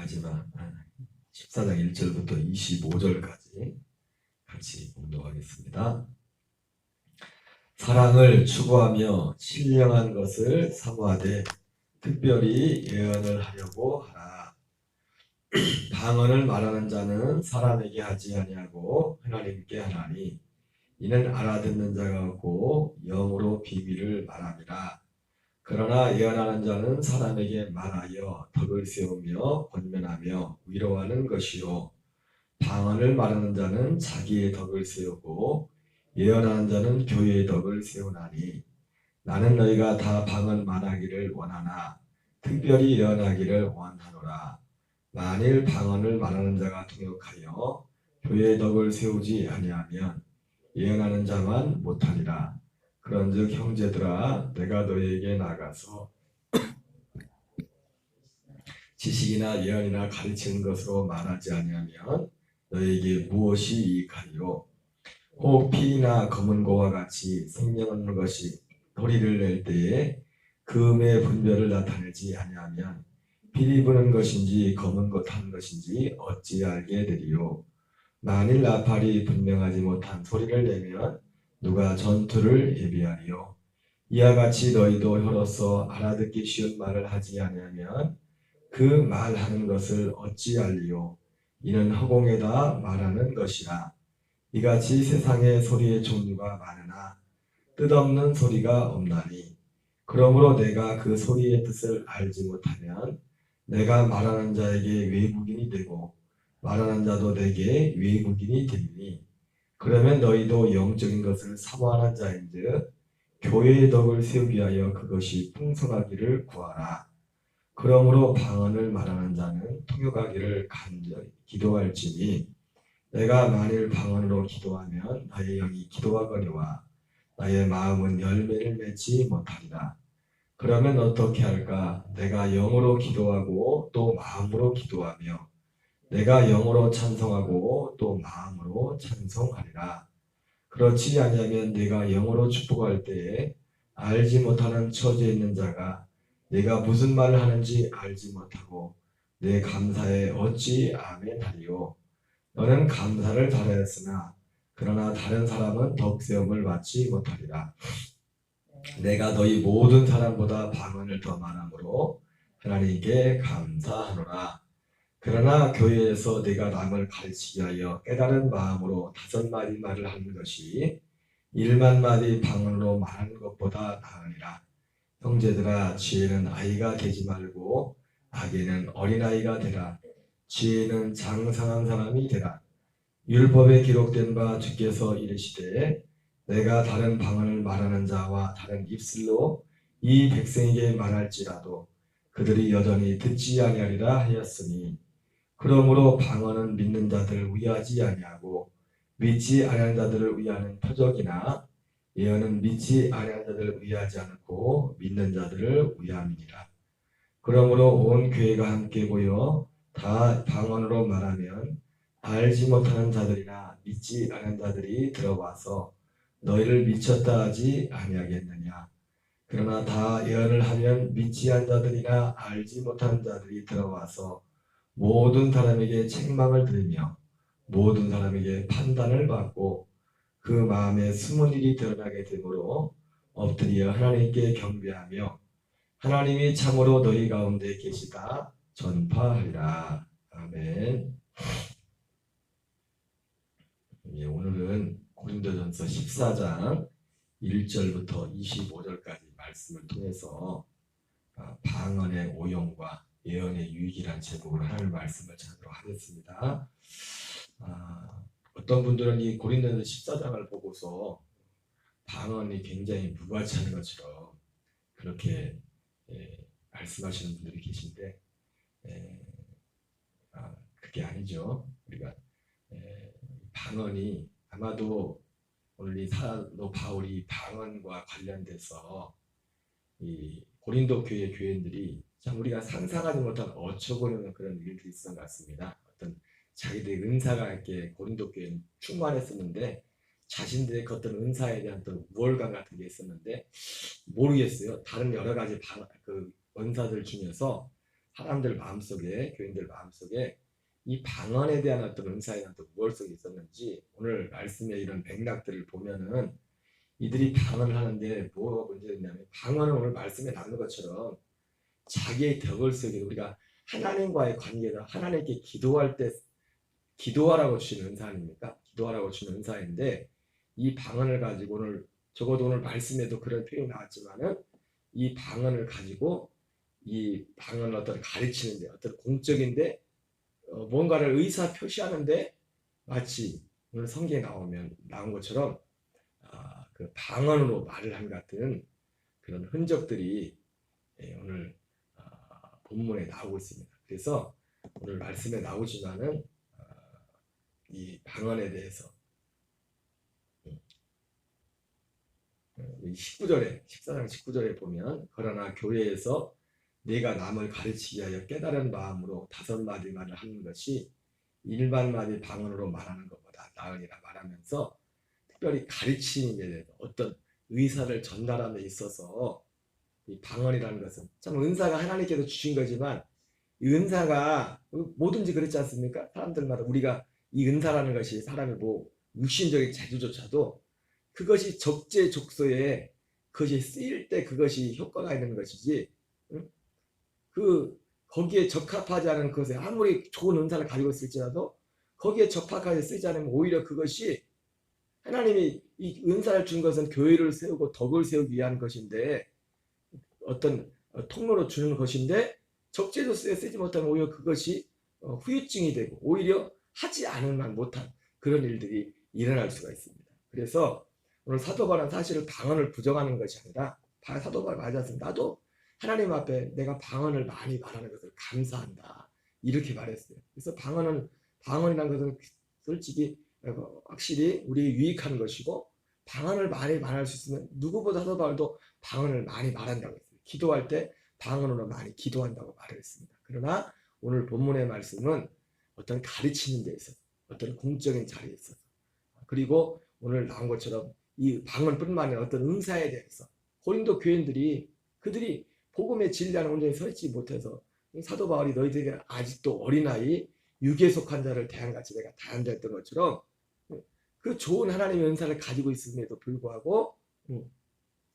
마지막 14장 1절부터 25절까지 같이 공독하겠습니다. 사랑을 추구하며 신령한 것을 사모하되 특별히 예언을 하려고 하라. 방언을 말하는 자는 사람에게 하지 아니하고 하나님께 하나니 이는 알아듣는 자가 없고 영으로 비밀을 말함이라. 그러나 예언하는 자는 사람에게 말하여 덕을 세우며 권면하며 위로하는 것이요 방언을 말하는 자는 자기의 덕을 세우고 예언하는 자는 교회의 덕을 세우나니 나는 너희가 다 방언 말하기를 원하나 특별히 예언하기를 원하노라. 만일 방언을 말하는 자가 통역하여 교회의 덕을 세우지 아니하면 예언하는 자만 못하리라. 그런즉 형제들아 내가 너희에게 나가서 지식이나 예언이나 가르치는 것으로 말하지 아니하면 너희에게 무엇이 이익하리요? 혹 피나 검은 고와 같이 생명 없는 것이 소리를 낼 때에 금의 분별을 나타내지 아니하면 피리 부는 것인지 검은 것 한 것인지 어찌 알게 되리요? 만일 나팔이 분명하지 못한 소리를 내면 누가 전투를 예비하리요? 이와 같이 너희도 혀로서 알아듣기 쉬운 말을 하지 아니하면 그 말하는 것을 어찌 알리요? 이는 허공에다 말하는 것이라. 이같이 세상에 소리의 종류가 많으나 뜻없는 소리가 없나니 그러므로 내가 그 소리의 뜻을 알지 못하면 내가 말하는 자에게 외국인이 되고 말하는 자도 내게 외국인이 되리니 그러면 너희도 영적인 것을 사모하는 자인즉 교회의 덕을 세우기 위하여 그것이 풍성하기를 구하라. 그러므로 방언을 말하는 자는 통역하기를 간절히 기도할지니 내가 만일 방언으로 기도하면 나의 영이 기도하거니와 나의 마음은 열매를 맺지 못하리라. 그러면 어떻게 할까? 내가 영으로 기도하고 또 마음으로 기도하며 내가 영으로 찬송하고 또 마음으로 찬송하리라. 그렇지 아니하면 내가 영으로 축복할 때에 알지 못하는 처지에 있는 자가 내가 무슨 말을 하는지 알지 못하고 내 감사에 어찌 아멘하리요? 너는 감사를 잘하였으나 그러나 다른 사람은 덕세움을 받지 못하리라. 내가 너희 모든 사람보다 방언을 더 말함으로 하나님께 감사하노라. 그러나 교회에서 내가 남을 가르치기 위하여 깨달은 마음으로 5마디 말을 하는 것이 1만 마디 방언으로 말하는 것보다 나으니라. 형제들아 지혜는 아이가 되지 말고 악에는 어린아이가 되라. 지혜는 장성한 사람이 되라. 율법에 기록된 바 주께서 이르시되 내가 다른 방언을 말하는 자와 다른 입술로 이 백성에게 말할지라도 그들이 여전히 듣지 아니하리라 하였으니 그러므로 방언은 믿는 자들을 위하지 아니하고 믿지 아니하는 자들을 위하는 표적이나 예언은 믿지 아니하는 자들을 위하지 않고 믿는 자들을 위함이니라. 그러므로 온 교회가 함께 모여 다 방언으로 말하면 알지 못하는 자들이나 믿지 않은 자들이 들어와서 너희를 미쳤다 하지 아니하겠느냐. 그러나 다 예언을 하면 믿지 않은 자들이나 알지 못하는 자들이 들어와서 모든 사람에게 책망을 들으며 모든 사람에게 판단을 받고 그 마음에 숨은 일이 드러나게 되므로 엎드려 하나님께 경배하며 하나님이 참으로 너희 가운데 계시다 전파하리라. 아멘. 오늘은 고린도전서 14장 1절부터 25절까지 말씀을 통해서 방언의 오용과 예언의 유익이라는 제목으로 하나님의 말씀을 전하도록 하겠습니다. 어떤 분들은 이 고린도전서 14장을 보고서 방언이 굉장히 무가치한 것처럼 그렇게 말씀하시는 분들이 계신데 그게 아니죠. 우리가 방언이 아마도 오늘 이 사도 바울이 방언과 관련돼서 이 고린도 교회 교인들이 참 우리가 상상하지 못한 어처구니없는 그런 일들이 있었던 것 같습니다. 어떤 자기들의 은사가 이렇게 고린도 교회는 충만했었는데 자신들의 어떤 은사에 대한 또 우월감 같은 게 있었는데 모르겠어요. 다른 여러 가지 그 은사들 중에서 사람들 마음속에, 교인들 마음속에 이 방언에 대한 어떤 은사에는 또 무엇이 있었는지 오늘 말씀의 이런 맥락들을 보면은 이들이 방언을 하는데 뭐가 문제였냐면 방언은 오늘 말씀에 나온 것처럼 자기의 덕을 쓰기 우리가 하나님과의 관계다 하나님께 기도할 때 기도하라고 주신 은사 아닙니까? 기도하라고 주는 은사인데 이 방언을 가지고 오늘 적어도 오늘 말씀에도 그런 표현이 나왔지만은 이 방언을 가지고 이 방언을 어떤 가르치는데 어떤 공적인데 뭔가를 의사 표시하는데 마치 오늘 성경에 나온 것처럼 그 방언으로 말을 한 같은 그런 흔적들이 오늘 본문에 나오고 있습니다. 그래서 오늘 말씀에 나오지만은 이 방언에 대해서 19절에 14장 19절에 보면 그러나 교회에서 네가 남을 가르치기 위하여 깨달은 마음으로 5마디 말을 하는 것이 일반 마디 방언으로 말하는 것보다 나으니라 말하면서 특별히 가르치는 데 대해서 어떤 의사를 전달하는 데 있어서 이 방언이라는 것은 참 은사가 하나님께서 주신 거지만 이 은사가 뭐든지 그렇지 않습니까? 사람들마다 우리가 이 은사라는 것이 사람의 뭐 육신적인 재주조차도 그것이 적재적소에 그것이 쓰일 때 그것이 효과가 있는 것이지 거기에 적합하지 않은 것에 아무리 좋은 은사를 가지고 있을지라도 거기에 적합하게 쓰지 않으면 오히려 그것이 하나님이 이 은사를 준 것은 교회를 세우고 덕을 세우기 위한 것인데 어떤 통로로 주는 것인데 적재적소에 쓰지 못하면 오히려 그것이 후유증이 되고 오히려 하지 않을만 못한 그런 일들이 일어날 수가 있습니다. 그래서 오늘 사도 바울은 사실은 방언을 부정하는 것이 아니라 사도 바울 맞았습니다. 나도 하나님 앞에 내가 방언을 많이 말하는 것을 감사한다 이렇게 말했어요. 그래서 방언이라는 것은 솔직히 확실히 우리에게 유익한 것이고 방언을 많이 말할 수 있으면 누구보다 사도 바울도 방언을 많이 말한다고 했어요. 기도할 때 방언으로 많이 기도한다고 말을 했습니다. 그러나 오늘 본문의 말씀은 어떤 가르치는 데 있어서 어떤 공적인 자리에 있어서 그리고 오늘 나온 것처럼 이 방언뿐만 아니라 어떤 은사에 대해서 고린도 교인들이 그들이 복음의 진리하는 온전히 서 있지 못해서 사도 바울이 너희들이 아직도 어린아이 육에 속한 자를 대한같이 내가 다한다 했던 것처럼 그 좋은 하나님의 은사를 가지고 있음에도 불구하고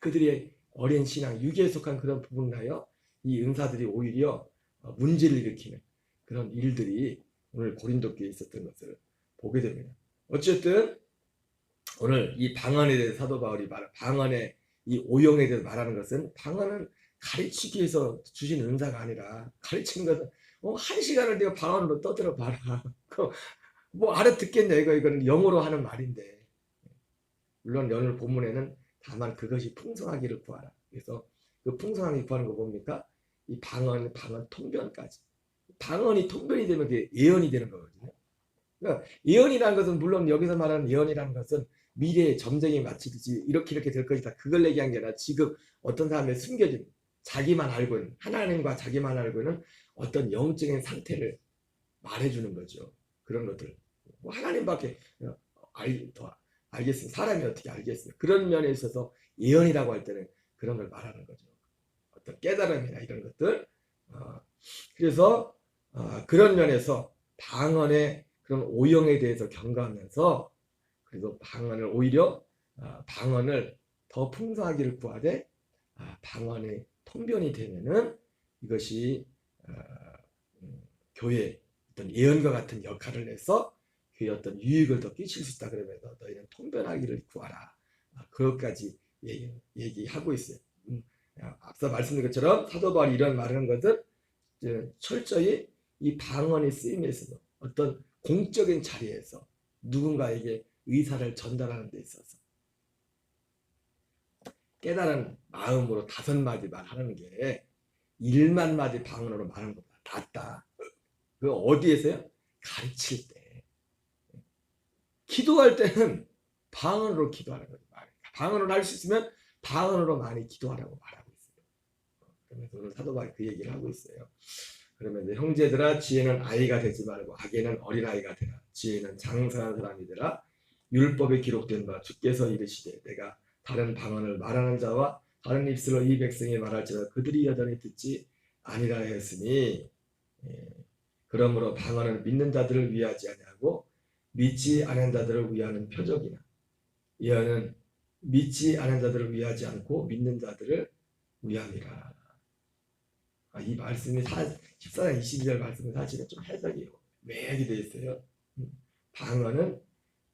그들의 어린 신앙 육에 속한 그런 부분을 하여 이 은사들이 오히려 문제를 일으키는 그런 일들이 오늘 고린도 교회에 있었던 것을 보게 됩니다. 어쨌든 오늘 이 방언에 대해서 사도 바울이 방언의 이 오용에 대해서 말하는 것은 방언은 가르치기 위해서 주신 은사가 아니라 가르치는 것은 한 시간을 내가 방언으로 떠들어 봐라. 뭐 알아듣겠냐 이거는 영어로 하는 말인데 물론 오늘 본문에는 다만 그것이 풍성하기를 구하라. 그래서 그 풍성하게 구하는 거 뭡니까? 이 방언 통변까지. 방언이 통변이 되면 그게 예언이 되는 거거든요. 그러니까 예언이라는 것은 물론 여기서 말하는 예언이라는 것은 미래의 점쟁이 마치듯이 이렇게 될 것이다. 그걸 얘기한 게 아니라 지금 어떤 사람의 숨겨진 자기만 알고 있는 하나님과 자기만 알고 있는 어떤 영적인 상태를 말해주는 거죠. 그런 것들. 뭐 하나님밖에 더 알겠습니다. 사람이 어떻게 알겠어요. 그런 면에 있어서 예언이라고 할 때는 그런 걸 말하는 거죠. 어떤 깨달음이나 이런 것들. 그래서 그런 면에서 방언의 그런 오용에 대해서 경고하면서 그리고 방언을 오히려 방언을 더 풍성하기를 구하되 방언의 통변이 되면은 이것이 교회 어떤 예언과 같은 역할을 해서 교회 어떤 유익을 더 끼칠 수 있다. 그러면서 너희는 통변하기를 구하라. 그것까지 얘기하고 있어요. 앞서 말씀드린 것처럼 사도 바울이 이런 말하는 것은 철저히 이 방언의 쓰임에 있어서 어떤 공적인 자리에서 누군가에게 의사를 전달하는 데 있어서 깨달은 마음으로 5마디 말하는 게 1만 마디 방언으로 말하는 것보다 낫다. 그 어디에서요? 가르칠 때. 기도할 때는 방언으로 기도하는 거죠. 방언으로 할 수 있으면 방언으로 많이 기도하라고 말하고 있어요. 그러면서 오늘 사도 바울이 그 얘기를 하고 있어요. 그러면 형제들아 지혜는 아이가 되지 말고 악에는 어린아이가 되라. 지혜는 장성한 사람이 되라. 율법에 기록된 바 주께서 이르시되 내가 다른 방언을 말하는 자와 다른 입술로 이 백성이 말할지라도 그들이 여전히 듣지 아니라 했으니 그러므로 방언은 믿는 자들을 위하지 아니하고 믿지 않은 자들을 위하는 표적이나 예언은 믿지 않은 자들을 위하지 않고 믿는 자들을 위함이라. 이 말씀이 14장 22절 말씀은 사실은 좀 해석이 매하게 되어 있어요. 방언은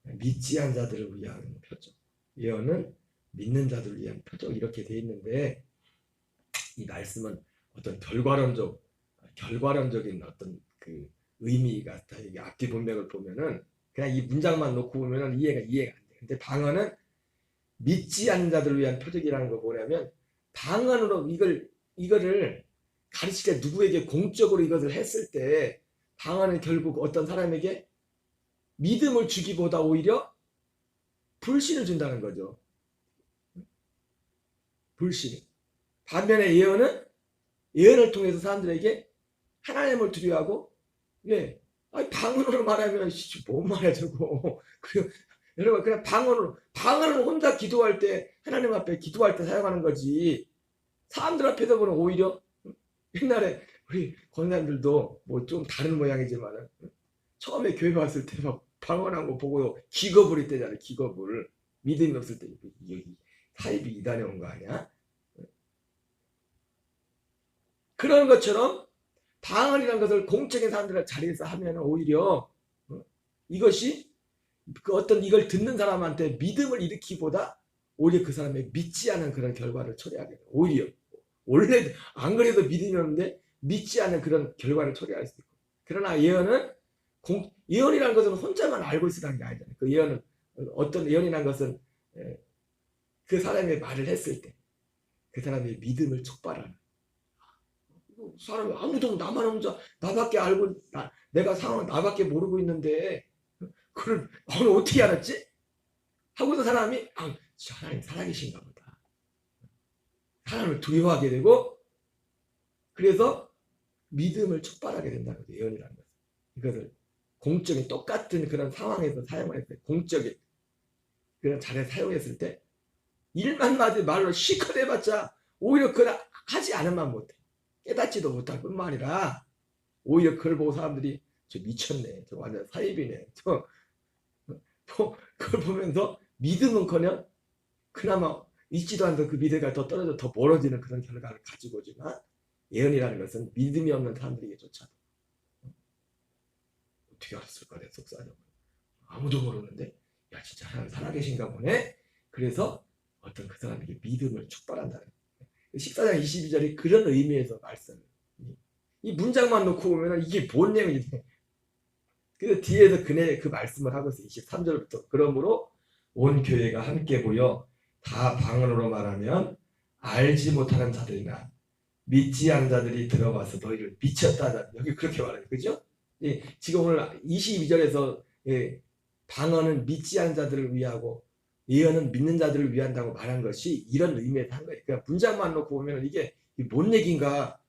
믿지 않은 자들을 위한 표적, 예언은 믿는 자들을 위한 표적, 이렇게 되어 있는데 이 말씀은 어떤 결과론적인 어떤 그 의미가 다 이게 앞뒤 문맥을 보면은 그냥 이 문장만 놓고 보면은 이해가 안 돼. 근데 방언은 믿지 않는 자들을 위한 표적이라는 거 뭐냐면 방언으로 이거를 가르칠 때 누구에게 공적으로 이것을 했을 때 방언은 결국 어떤 사람에게 믿음을 주기보다 오히려 불신을 준다는 거죠. 불신. 반면에 예언을 통해서 사람들에게 하나님을 두려워하고, 방언으로 말하면 못 말해 저거. 그리고 여러분 그냥 방언을 혼자 기도할 때 하나님 앞에 기도할 때 사용하는 거지. 사람들 앞에서 보면 오히려 옛날에 우리 권사님들도 뭐 좀 다른 모양이지만 처음에 교회 왔을 때 막 방언한 거 보고 기겁을 했대잖아요. 기겁을. 믿음이 없을 때 사입이 이단에 온 거 아니야? 그런 것처럼 방언이라는 것을 공적인 사람들 자리에서 하면 오히려 이것이 그 어떤 이걸 듣는 사람한테 믿음을 일으키보다 오히려 그 사람의 믿지 않은 그런 결과를 초래하게 돼요. 오히려 원래 안 그래도 믿음이 없는데 믿지 않은 그런 결과를 초래할 수 있고. 그러나 예언이라는 것은 혼자만 알고 있으라는 게 아니잖아요. 그 예언은 어떤 예언이라는 것은 그 사람의 말을 했을 때 그 사람의 믿음을 촉발하는. 사람이 아무도 나만 혼자 나밖에 알고 내가 상황을 나밖에 모르고 있는데 그걸 어떻게 알았지? 하고서 사람이 하나님 살아계신가 보다. 하나님을 두려워하게 되고 그래서 믿음을 촉발하게 된다는 거죠. 예언이라는 것은. 이것을 공적인 똑같은 그런 상황에서 사용했을 때 공적인 그런 자리에 사용했을 때 일만 마디 말로 시컷 해봤자 오히려 그걸 하지 않으면 못해. 깨닫지도 못할 뿐만 아니라 오히려 그걸 보고 사람들이 저 미쳤네, 저 완전 사입이네, 그걸 보면서 믿음은커녕 그나마 있지도 않던 그 믿음이 더 떨어져 더 멀어지는 그런 결과를 가지고 오지만 예언이라는 것은 믿음이 없는 사람들에게조차도 어떻게 알았을까 내 속사정 아무도 모르는데 야 진짜 하나님 살아계신가 보네. 그래서 어떤 그 사람에게 믿음을 촉발한다는 14장 22절이 그런 의미에서 말씀을 이 문장만 놓고 보면 이게 뭔 내용이지. 그래서 뒤에서 그 말씀을 하고 있어요. 23절부터 그러므로 온 교회가 함께 모여 다 방언으로 말하면 알지 못하는 자들이나 믿지 않는 자들이 들어와서 너희를 미쳤다. 여기 그렇게 말해요. 그죠? 지금 오늘 22절에서 방언은 믿지 않는 자들을 위하고 예언은 믿는 자들을 위한다고 말한 것이 이런 의미에서 한 거예요. 그러니까 문장만 놓고 보면 이게 뭔 얘기인가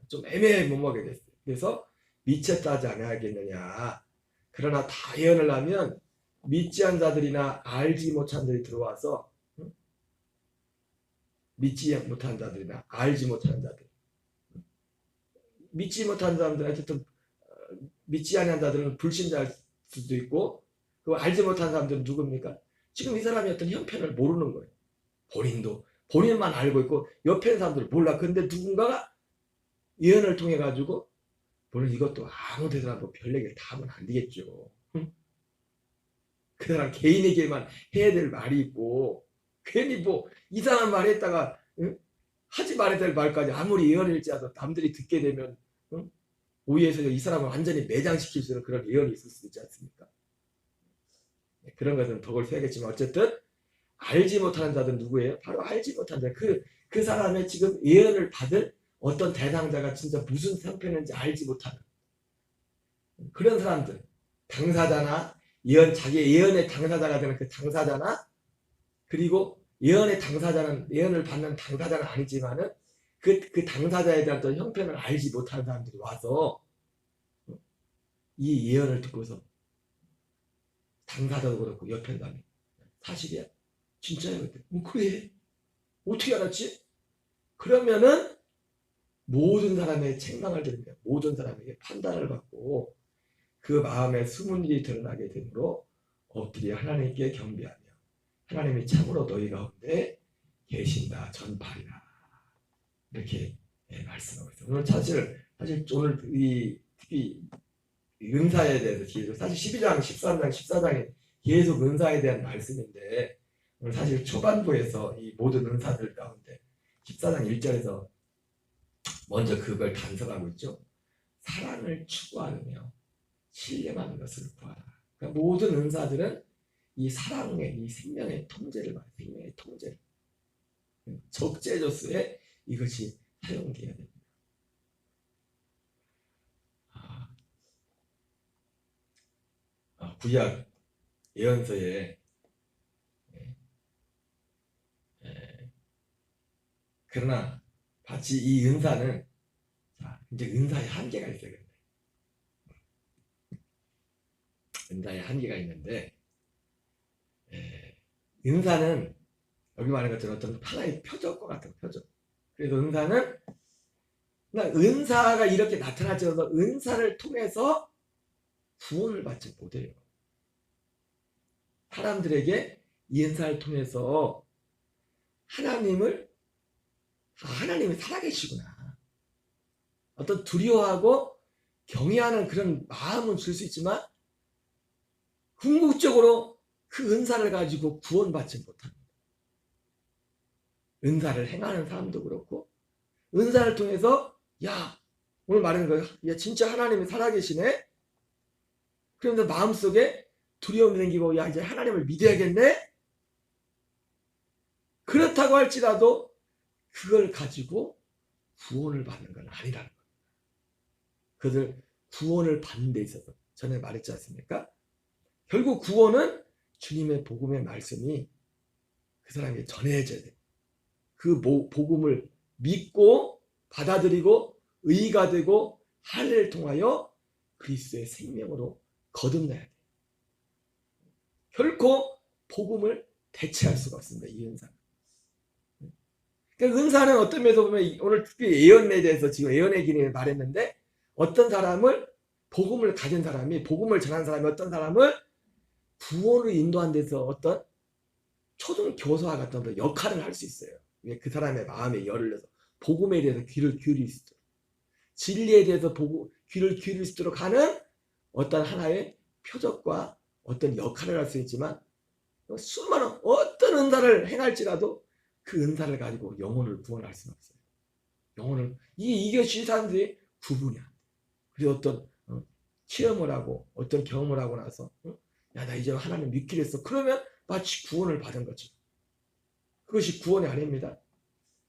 좀 애매해 못 먹게 됐어요. 그래서 미쳤다 하지 아니하겠느냐. 그러나 다 예언을 하면 믿지 않는 자들이나 알지 못한 자들이 들어와서 믿지 못한 자들이나 알지 못하는 자들 믿지 못한 사람들은 어쨌든 믿지 않는 자들은 불신자일 수도 있고 그 알지 못한 사람들은 누굽니까? 지금 이 사람이 어떤 형편을 모르는 거예요. 본인만 알고 있고 옆에 있는 사람들은 몰라. 근데 누군가가 예언을 통해 가지고 물론 이것도 아무 데서나 별 얘기를 다 하면 안 되겠죠. 그 사람 개인에게만 해야 될 말이 있고 괜히 이상한 말 했다가 하지 말아야 될 말까지 아무리 예언일지라도 남들이 듣게 되면 오해해서 이 사람을 완전히 매장시킬 수 있는 그런 예언이 있을 수 있지 않습니까? 그런 것은 덕을 세야겠지만 어쨌든 알지 못하는 자들은 누구예요? 바로 알지 못하는 자. 그 사람의 지금 예언을 받을 어떤 대상자가 진짜 무슨 형편인지 알지 못하는 그런 사람들, 당사자나 자기의 예언의 당사자가 되는 그 당사자나 그리고 예언의 당사자는 예언을 받는 당사자는 아니지만은 그 당사자에 대한 어떤 형편을 알지 못하는 사람들이 와서 이 예언을 듣고서 당사자도 그렇고 옆에 사람이 사실이야? 진짜야? 그래? 어떻게 알았지? 그러면은 모든 사람의 책망을 들으며 모든 사람에게 판단을 받고 그 마음에 숨은 일이 드러나게 되므로 엎드려 하나님께 경배하며 하나님이 참으로 너희 가운데 계신다 전파리라. 이렇게 말씀하고 있어요. 오늘 사실 오늘 이 특히 은사에 대해서 계속 사실 12장, 13장, 14장에 계속 은사에 대한 말씀인데 오늘 사실 초반부에서 이 모든 은사들 가운데 14장 1절에서 먼저 그걸 단서하고 있죠. 사랑을 추구하며 신령하는 것을 구하라. 그러니까 모든 은사들은 이 사랑의 이 생명의 통제를 말해요. 생명의 통제를. 적재조수에 이것이 사용되어야 됩니다. 구약 예언서에 그러나 마치 이 은사는 이제 은사의 한계가 있어요. 은사의 한계가 있는데 은사는 여기 말하는 것처럼 어떤 하나의 표적과 같은 표적. 그래서 은사는 은사가 이렇게 나타나져서 은사를 통해서 구원을 받지 못해요. 사람들에게 이 은사를 통해서 하나님이 살아계시구나. 어떤 두려워하고 경외하는 그런 마음은 줄 수 있지만 궁극적으로 그 은사를 가지고 구원받지 못합니다. 은사를 행하는 사람도 그렇고 은사를 통해서 야 오늘 말하는 거예요. 야 진짜 하나님이 살아계시네. 그런데 마음속에 두려움이 생기고 야 이제 하나님을 믿어야겠네. 그렇다고 할지라도 그걸 가지고 구원을 받는 건 아니라는 거예요. 그들 구원을 받는 데 있어서 전에 말했지 않습니까? 결국 구원은 주님의 복음의 말씀이 그 사람에게 전해져야 돼요. 그 복음을 믿고 받아들이고 의가 되고 할례를 통하여 그리스도의 생명으로 거듭나야 돼요. 결코 복음을 대체할 수가 없습니다. 이 은사는. 그러니까 은사는 어떤 면에서 보면 오늘 특히 예언에 대해서 지금 예언의 기능을 말했는데 어떤 사람을 복음을 가진 사람이 복음을 전한 사람이 어떤 사람을 구원으로 인도한 데서 어떤 초등 교사와 같은 어떤 역할을 할 수 있어요. 그 사람의 마음에 열을 내서 복음에 대해서 귀를 기울일 수 있도록 진리에 대해서 귀를 기울일 수 있도록 하는 어떤 하나의 표적과 어떤 역할을 할 수 있지만 수많은 어떤 은사를 행할지라도 그 은사를 가지고 영혼을 구원할 수는 없어요. 영혼을 이것이 사람들이 구분이 안 돼. 그래서 어떤 체험을 하고 어떤 경험을 하고 나서 야 나 이제 하나님 믿기로 했어. 그러면 마치 구원을 받은 거죠. 그것이 구원이 아닙니다.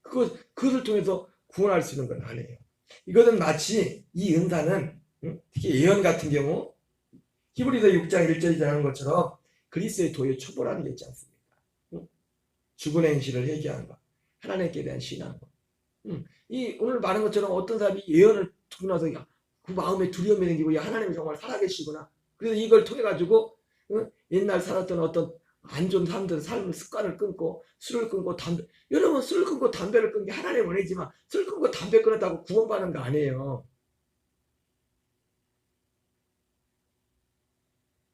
그것을 통해서 구원할 수 있는 건 아니에요. 이것은 마치 이 은사는 특히 예언 같은 경우 히브리서 6장 1절에 전하는 것처럼 그리스도의 도에 초벌하는 게 있지 않습니까? 죽은 행실을 회개하는 것, 하나님께 대한 신앙. 이 오늘 말한 것처럼 어떤 사람이 예언을 듣고 나서 그 마음에 두려움이 생기고 야 하나님이 정말 살아계시구나. 그래서 이걸 통해 가지고 옛날 살았던 어떤 안 좋은 사람들은 삶의 습관을 끊고 술을 끊고 여러분 술을 끊고 담배를 끊는 게 하나님의 은혜지만 술 끊고 담배 끊었다고 구원받는 거 아니에요.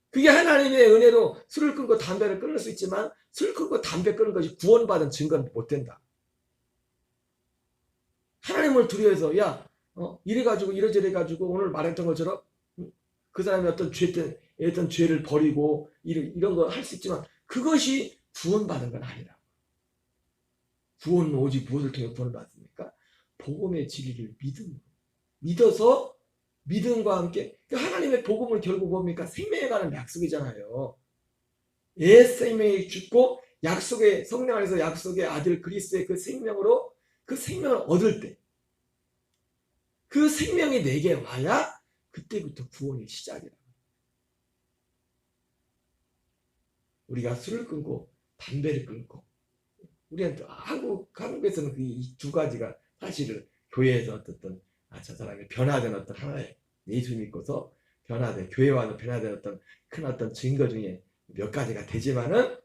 그게 하나님의 은혜로 술을 끊고 담배를 끊을 수 있지만 술 끊고 담배 끊는 것이 구원받은 증거는 못 된다. 하나님을 두려워해서 야 이래가지고 이러저래 가지고 오늘 말했던 것처럼 그 사람이 어떤 죄를 버리고 이런 거 할 수 있지만 그것이 구원받은 건 아니라. 구원은 오직 무엇을 통해 구원을 받습니까? 복음의 진리를 믿어서 믿음과 함께 하나님의 복음을 결국 뭡니까? 생명에 관한 약속이잖아요. 옛 생명이 죽고 약속의 성령 안에서 약속의 아들 그리스도의 그 생명으로 그 생명을 얻을 때 그 생명이 내게 와야 그때부터 구원의 시작이다. 우리가 술을 끊고 담배를 끊고 우리한테 한국에서는 이 두 가지가 사실은 교회에서 어떤 저 사람이 변화된 어떤 하나의 예수 믿고서 변화된 교회와는 변화된 어떤 큰 어떤 증거 중에 몇 가지가 되지만은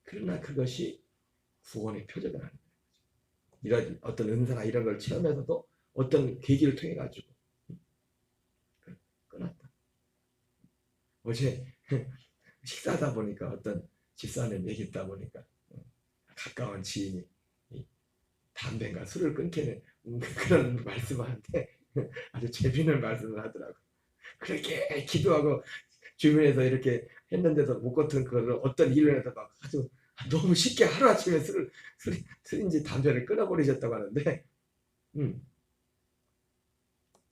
그러나 그것이 구원의 표적은 아닙니다. 이런 어떤 은사나 이런 걸 체험해서도 어떤 계기를 통해 가지고 끊었다. 어제 식사하다 보니까 어떤 집사님 얘기 듣다 보니까 가까운 지인이 담배인가 술을 끊기는 그런 말씀을 하는데 아주 재미있는 말씀을 하더라고. 그렇게 기도하고 주변에서 이렇게 했는데도 못 끊던 그거를 어떤 일을 해서 막 아주 너무 쉽게 하루아침에 술인지 담배를 끊어버리셨다고 하는데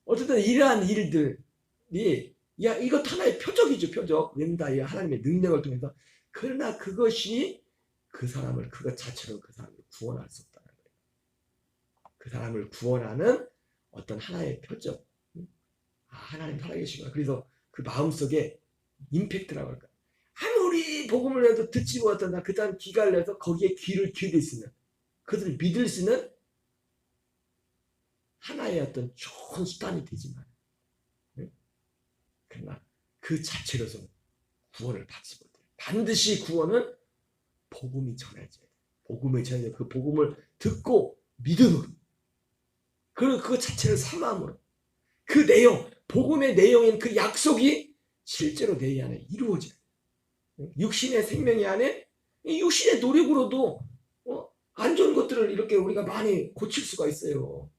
어쨌든 이러한 일들이 야 이것 하나의 표적이죠. 표적. 왠다 이 하나님의 능력을 통해서. 그러나 그것이 그 사람을 그것 자체로 그 사람을 구원할 수 없다는 거예요. 그 사람을 구원하는 어떤 하나의 표적. 하나님 살아계시구나. 그래서 그 마음속에 임팩트라고 할까. 아무리 복음을 해도 듣지 못한다. 그 다음 귀가 열려서 거기에 귀를 기울일 수 있는, 그들을 믿을 수 있는 하나의 어떤 좋은 수단이 되지만, 그러나 그 자체로서 구원을 받지 못해요. 반드시 구원은 복음이 전해져야 돼요. 복음을 전해져 그 복음을 듣고 믿음으로, 그리고 그 자체를 삼함으로, 그 내용, 복음의 내용인 그 약속이 실제로 내 안에 이루어져요. 육신의 생명이 안에 육신의 노력으로도 안 좋은 것들을 이렇게 우리가 많이 고칠 수가 있어요.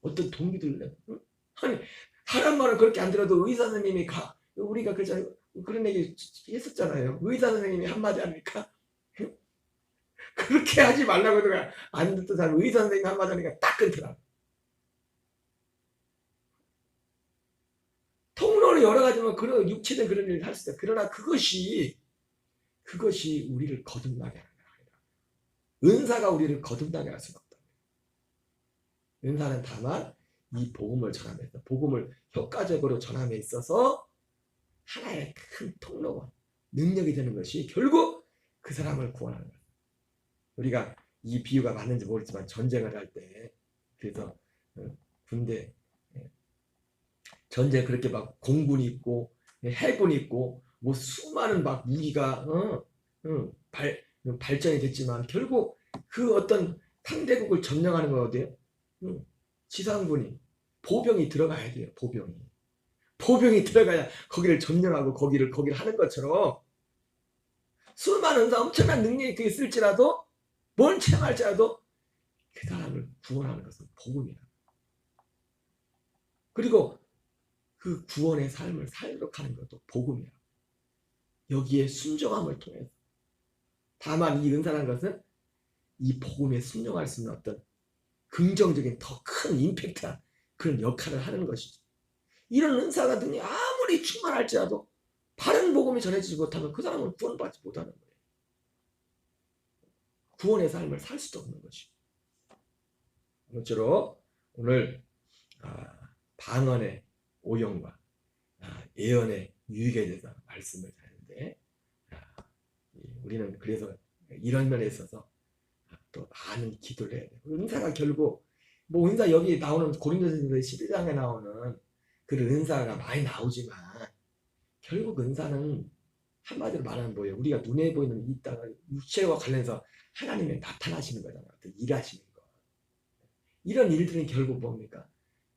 어떤 동기들, 아니 사람 말은 그렇게 안 들어도 의사 선생님이 우리가 그런 얘기 했었잖아요. 의사 선생님이 한마디 하니까 그렇게 하지 말라고 하다가 안 듣던 사람 의사 선생님 한마디 하니까 딱 끊더라. 통로는 여러 가지면 그런 육체는 그런 일을 할 수 있다. 그러나 그것이 우리를 거듭나게 하는 거야. 은사가 우리를 거듭나게 할 수는 없다. 은사는 다만 이 복음을 전함에서, 복음을 효과적으로 전함에 있어서 하나의 큰 통로와 능력이 되는 것이 결국 그 사람을 구원하는 거야. 우리가 이 비유가 맞는지 모르지만 전쟁을 할 때, 그래서 군대 전쟁 그렇게 막 공군이 있고 해군이 있고 뭐 수많은 막 무기가 발전이 됐지만 결국 그 어떤 상대국을 점령하는 건 어디예요? 지상군이, 보병이 들어가야 돼요. 보병이 들어가야 거기를 점령하고 거기를 하는 것처럼 수많은 엄청난 능력이 그게 있을지라도, 뭘 체험할지라도 그 사람을 구원하는 것은 복음이다. 그리고 그 구원의 삶을 살도록 하는 것도 복음이야. 여기에 순종함을 통해서. 다만 이 은사라는 것은 이 복음에 순종할 수 있는 어떤 긍정적인 더 큰 임팩트한 그런 역할을 하는 것이죠. 이런 은사 같은 게 아무리 충만할지라도 바른 복음이 전해지지 못하면 그 사람은 구원받지 못하는 거예요. 구원의 삶을 살 수도 없는 것이죠. 아무쪼록 오늘 방언의 오용과 예언의 유익에 대해서 말씀을 하는데, 우리는 그래서 이런 면에 있어서 또 많은 기도를 해야 돼요. 은사가 결국 뭐 은사 여기 나오는 고린도전서 11장에 나오는 그런 은사가 많이 나오지만 결국 은사는 한마디로 말하면 뭐예요? 우리가 눈에 보이는 이 땅을 육체와 관련해서 하나님이 나타나시는 거잖아요. 일하시는 거. 이런 일들은 결국 뭡니까?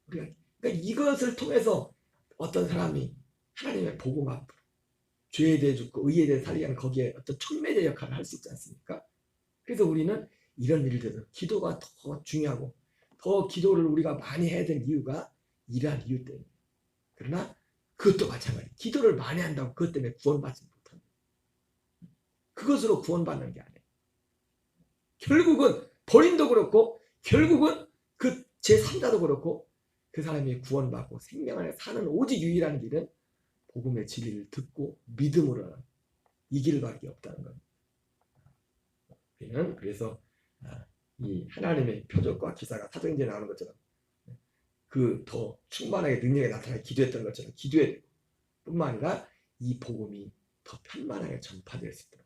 그러니까 이것을 통해서 어떤 사람이 하나님의 복음 앞으로 죄에 대해 죽고 의에 대해 살게 하는 거기에 어떤 촉매제 역할을 할 수 있지 않습니까? 그래서 우리는 이런 일들에서 기도가 더 중요하고 더 기도를 우리가 많이 해야 되는 이유가 이러한 이유 때문에. 그러나 그것도 마찬가지. 기도를 많이 한다고 그것 때문에 구원받지 못합니다. 그것으로 구원받는 게 아니에요. 결국은 본인도 그렇고 결국은 그 제3자도 그렇고 그 사람이 구원받고 생명을 사는 오직 유일한 길은 복음의 진리를 듣고 믿음으로 이 길밖에 없다는 겁니다. 우리는 그래서 이 하나님의 표적과 기사가 사도행전에 나오는 것처럼 그 더 충만하게 능력이 나타나게 기도했던 것처럼 기도해야 되고, 뿐만 아니라 이 복음이 더 편만하게 전파될 수 있도록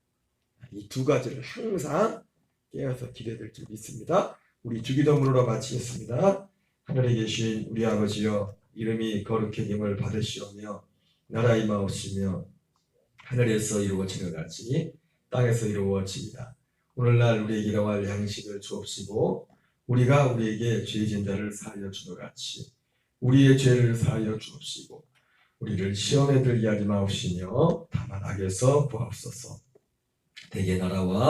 이 두 가지를 항상 깨어서 기도해야 될 줄 믿습니다. 우리 주기도문으로 마치겠습니다. 하늘에 계신 우리 아버지여, 이름이 거룩해짐을 받으시오며 나라 임하옵시며 하늘에서 이루어지는 것 같이 땅에서 이루어집니다. 오늘날 우리에게 일용할 양식을 주옵시고 우리가 우리에게 죄진 자를 사하여 주노 같이 우리의 죄를 사하여 주옵시고 우리를 시험에 들게 하지 마옵시며 다만 악에서 구하옵소서. 대개 나라와